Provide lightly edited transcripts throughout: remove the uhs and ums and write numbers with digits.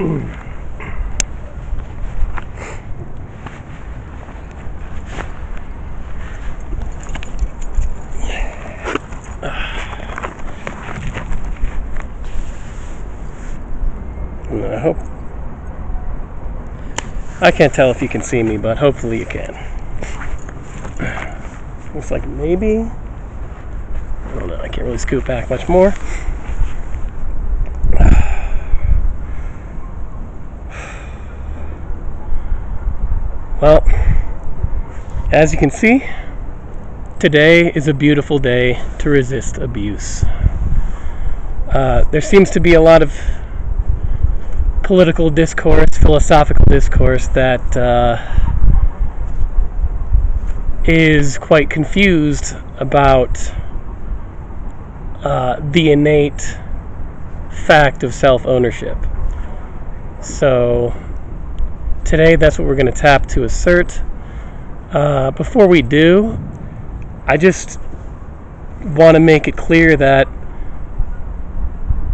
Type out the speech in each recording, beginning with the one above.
I hope. I can't tell if you can see me, but hopefully you can. Looks like maybe. I don't know. I can't really scoot back much more. Well, as you can see, today is a beautiful day to resist abuse. There seems to be a lot of political discourse, philosophical discourse that is quite confused about the innate fact of self-ownership. So today that's what we're going to tap to assert. Before we do, I just want to make it clear that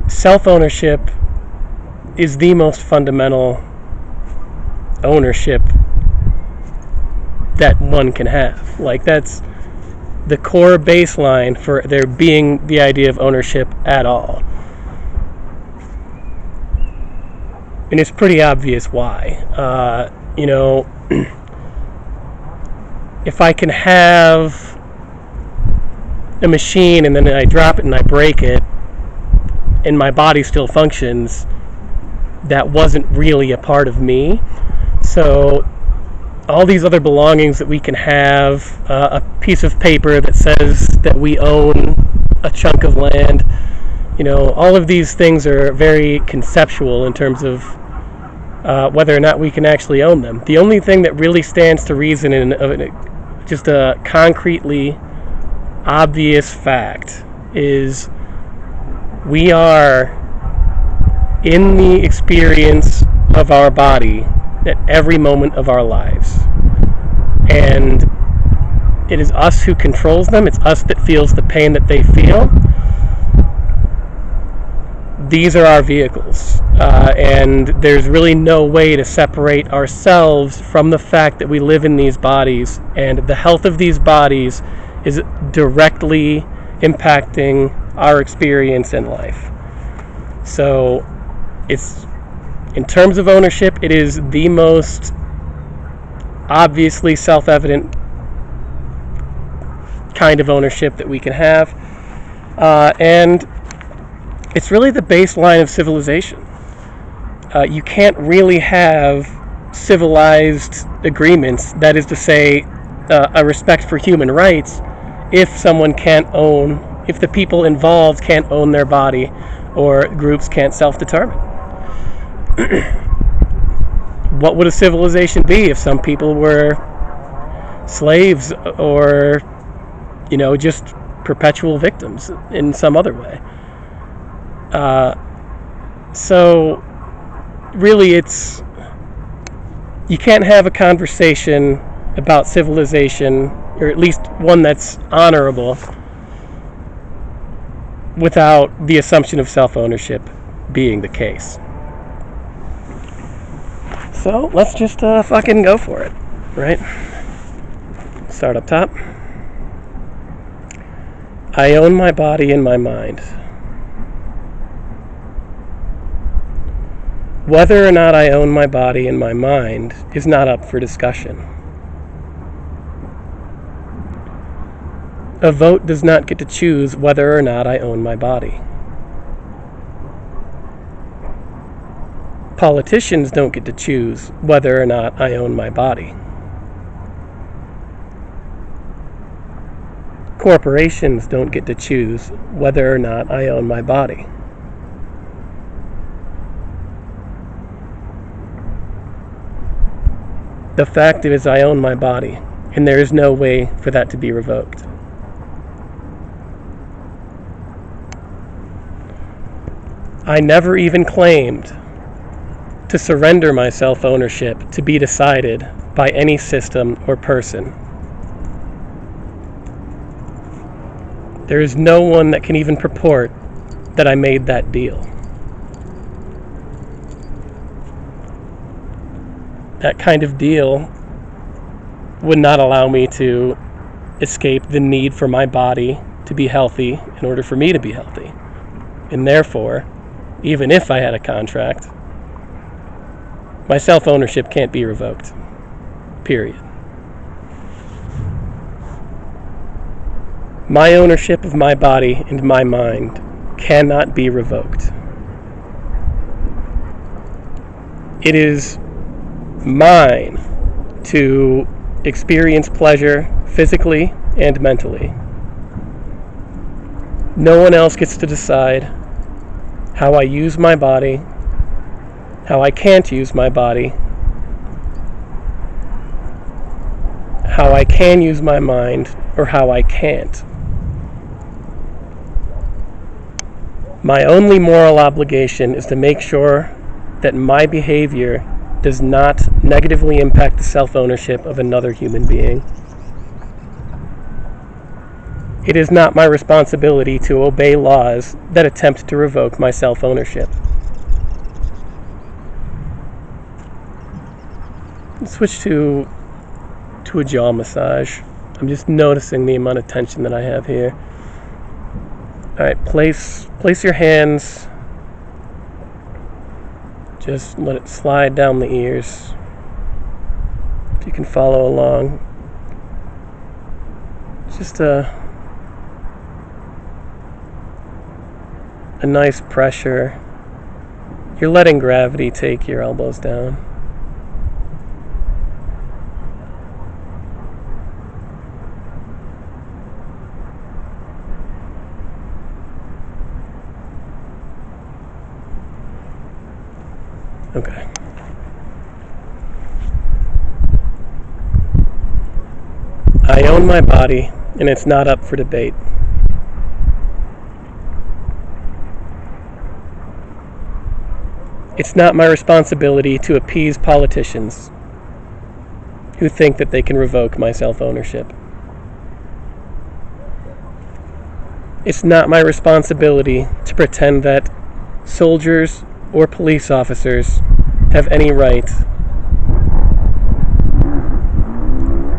self-ownership is the most fundamental ownership that one can have. Like, that's the core baseline for there being the idea of ownership at all. And it's pretty obvious why. If I can have a machine and then I drop it and I break it and my body still functions, that wasn't really a part of me. So all these other belongings that we can have, a piece of paper that says that we own a chunk of land, all of these things are very conceptual in terms of whether or not we can actually own them. The only thing that really stands to reason in just a concretely obvious fact is we are in the experience of our body at every moment of our lives. And it is us who controls them. It's us that feels the pain that they feel. These are our vehicles. And there's really no way to separate ourselves from the fact that we live in these bodies, and the health of these bodies is directly impacting our experience in life. So it's, in terms of ownership, it is the most obviously self-evident kind of ownership that we can have. And it's really the baseline of civilization. You can't really have civilized agreements, that is to say, a respect for human rights, if the people involved can't own their body, or groups can't self-determine. What would a civilization be if some people were slaves or, just perpetual victims in some other way? So really you can't have a conversation about civilization, or at least one that's honorable, without the assumption of self-ownership being the case. So let's just fucking go for it, right? Start up top. I own my body and my mind. Whether or not I own my body and my mind is not up for discussion. A vote does not get to choose whether or not I own my body. Politicians don't get to choose whether or not I own my body. Corporations don't get to choose whether or not I own my body. The fact is, I own my body, and there is no way for that to be revoked. I never even claimed to surrender my self-ownership to be decided by any system or person. There is no one that can even purport that I made that deal. that kind of deal would not allow me to escape the need for my body to be healthy in order for me to be healthy. And therefore, even if I had a contract, my self-ownership can't be revoked. Period. My ownership of my body and my mind cannot be revoked. It is mine to experience pleasure physically and mentally. No one else gets to decide how I use my body, how I can't use my body, how I can use my mind, or how I can't. My only moral obligation is to make sure that my behavior does not negatively impact the self-ownership of another human being. It is not my responsibility to obey laws that attempt to revoke my self-ownership. Let's switch to a jaw massage. I'm just noticing the amount of tension that I have here. Alright, place your hands. Just let it slide down the ears. If you can follow along. Just a nice pressure. You're letting gravity take your elbows down. Okay. I own my body, and it's not up for debate. It's not my responsibility to appease politicians who think that they can revoke my self-ownership. It's not my responsibility to pretend that soldiers or police officers have any right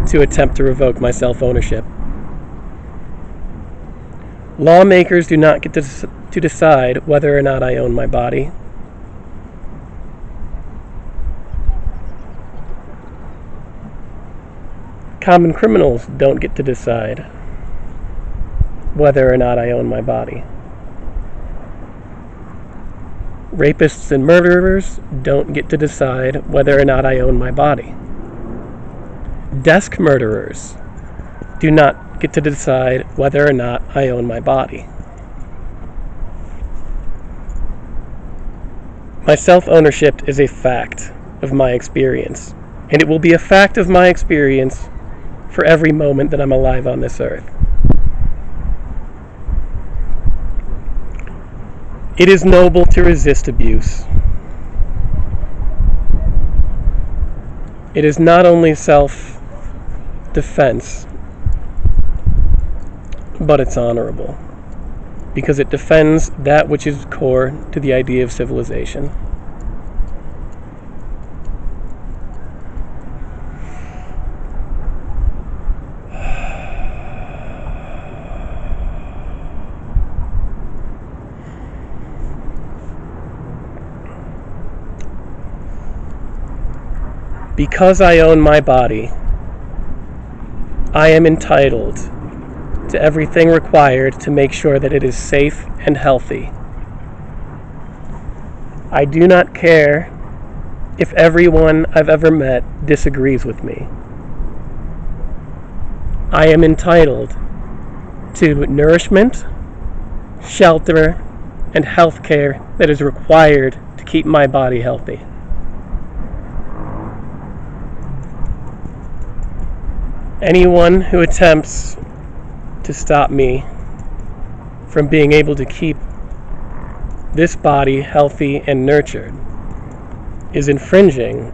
to attempt to revoke my self-ownership. Lawmakers do not get to decide whether or not I own my body. Common criminals don't get to decide whether or not I own my body. Rapists and murderers don't get to decide whether or not I own my body. Desk murderers do not get to decide whether or not I own my body. My self-ownership is a fact of my experience, and it will be a fact of my experience for every moment that I'm alive on this earth. It is noble to resist abuse. It is not only self-defense, but it's honorable, because it defends that which is core to the idea of civilization. Because I own my body, I am entitled to everything required to make sure that it is safe and healthy. I do not care if everyone I've ever met disagrees with me. I am entitled to nourishment, shelter, and health care that is required to keep my body healthy. Anyone who attempts to stop me from being able to keep this body healthy and nurtured is infringing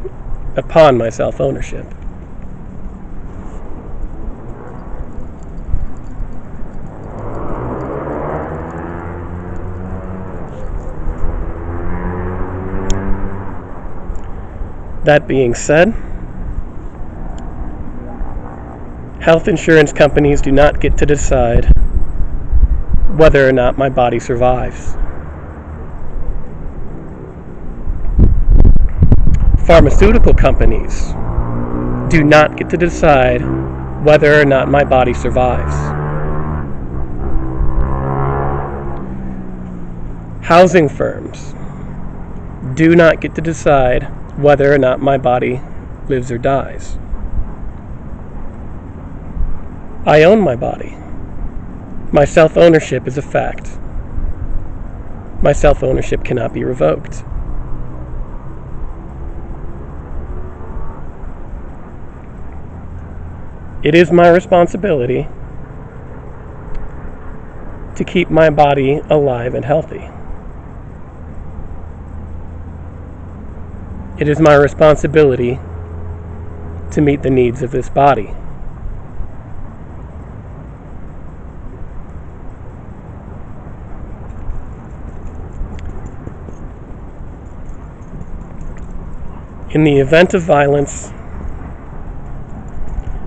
upon my self-ownership. That being said, health insurance companies do not get to decide whether or not my body survives. Pharmaceutical companies do not get to decide whether or not my body survives. Housing firms do not get to decide whether or not my body lives or dies. I own my body. My self-ownership is a fact. My self-ownership cannot be revoked. It is my responsibility to keep my body alive and healthy. It is my responsibility to meet the needs of this body. In the event of violence,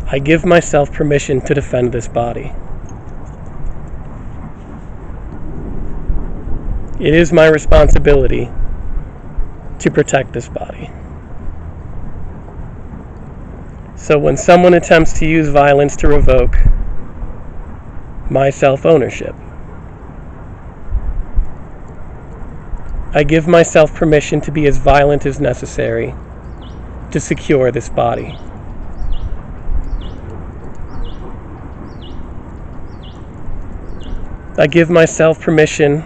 I give myself permission to defend this body. It is my responsibility to protect this body. So when someone attempts to use violence to revoke my self-ownership, I give myself permission to be as violent as necessary to secure this body. I give myself permission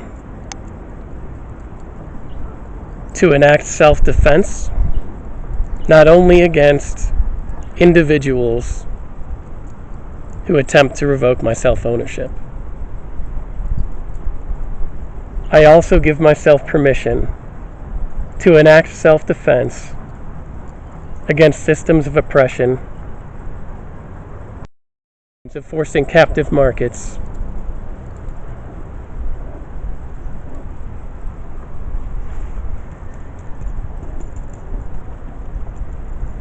to enact self-defense, not only against individuals who attempt to revoke my self-ownership. I also give myself permission to enact self-defense against systems of oppression, of forcing captive markets,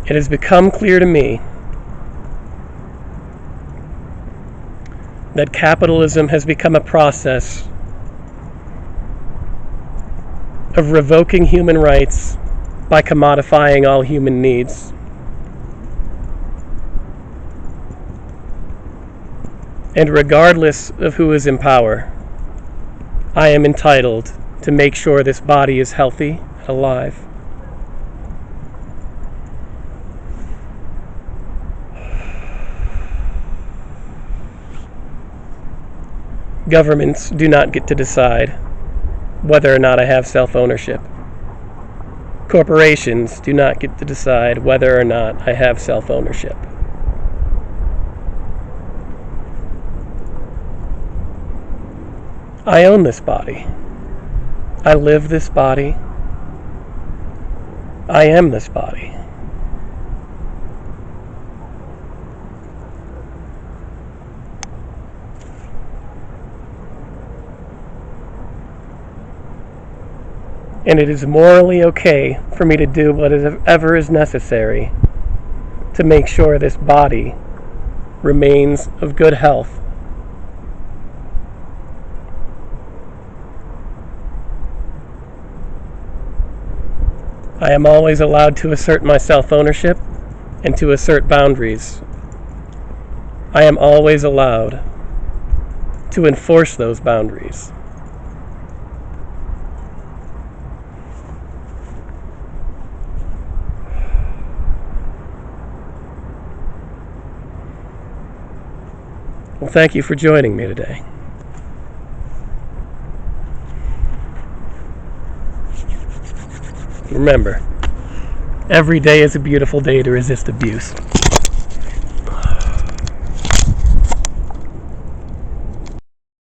it has become clear to me that capitalism has become a process of revoking human rights by commodifying all human needs. And regardless of who is in power, I am entitled to make sure this body is healthy and alive. Governments do not get to decide whether or not I have self-ownership. Corporations do not get to decide whether or not I have self-ownership. I own this body. I live this body. I am this body. And it is morally okay for me to do whatever is necessary to make sure this body remains of good health. I am always allowed to assert my self-ownership and to assert boundaries. I am always allowed to enforce those boundaries. Well, thank you for joining me today. Remember, every day is a beautiful day to resist abuse.